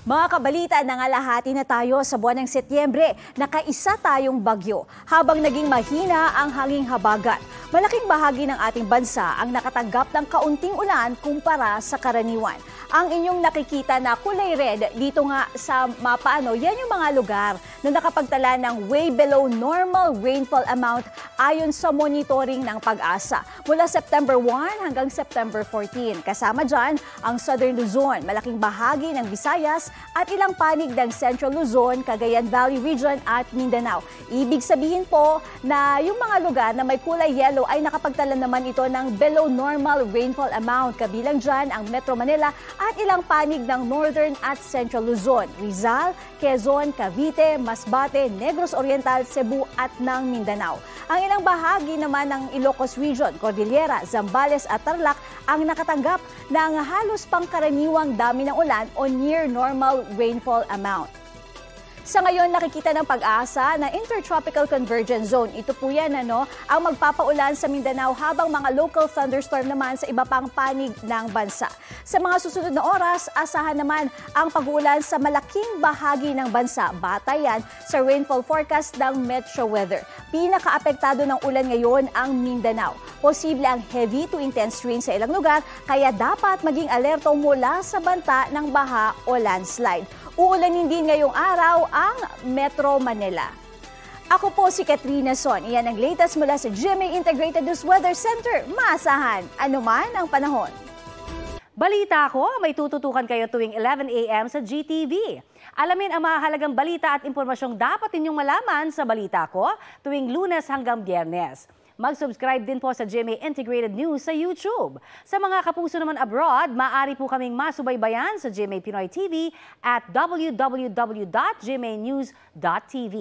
Mga kabalita, nangalahati na tayo sa buwan ng Setyembre. Nakaisa tayong bagyo habang naging mahina ang hanging habagat. Malaking bahagi ng ating bansa ang nakatanggap ng kaunting ulan kumpara sa karaniwan. Ang inyong nakikita na kulay red dito nga sa mapa, yan yung mga lugar na nakapagtala ng way below normal rainfall amount ayon sa monitoring ng Pag-asa. Mula September 1 hanggang September 14. Kasama dyan ang Southern Luzon, malaking bahagi ng Visayas at ilang panig ng Central Luzon, Cagayan Valley Region at Mindanao. Ibig sabihin po na yung mga lugar na may kulay yellow ay nakapagtala naman ito ng below normal rainfall amount. Kabilang dyan ang Metro Manila at ilang panig ng Northern at Central Luzon, Rizal, Quezon, Cavite, Masbate, Negros Oriental, Cebu at ng Mindanao. Ang ilang bahagi naman ng Ilocos Region, Cordillera, Zambales at Tarlac ang nakatanggap ng halos pangkaraniwang dami ng ulan o near normal rainfall amount. Sa ngayon, nakikita ng Pag-asa na Intertropical Convergence Zone. Ito po yan ang magpapaulan sa Mindanao habang mga local thunderstorm naman sa iba pang panig ng bansa. Sa mga susunod na oras, asahan naman ang pag-uulan sa malaking bahagi ng bansa. Batay yan sa rainfall forecast ng Metro Weather. Pinaka-apektado ng ulan ngayon ang Mindanao. Posible ang heavy to intense rain sa ilang lugar, kaya dapat maging alerto mula sa banta ng baha o landslide. Uulanin din ngayong araw ang Metro Manila. Ako po si Katrina Son. Iyan ang latest mula sa GMA Integrated News Weather Center. Maasahan, anuman ang panahon. Balita ko, may tututukan kayo tuwing 11 a.m. sa GTV. Alamin ang mahalagang balita at impormasyong dapat ninyong malaman sa Balita Ko tuwing Lunes hanggang Biyernes. Mag-subscribe din po sa GMA Integrated News sa YouTube. Sa mga kapuso naman abroad, maaari po kaming masubaybayan sa GMA Pinoy TV at www.gmanews.tv.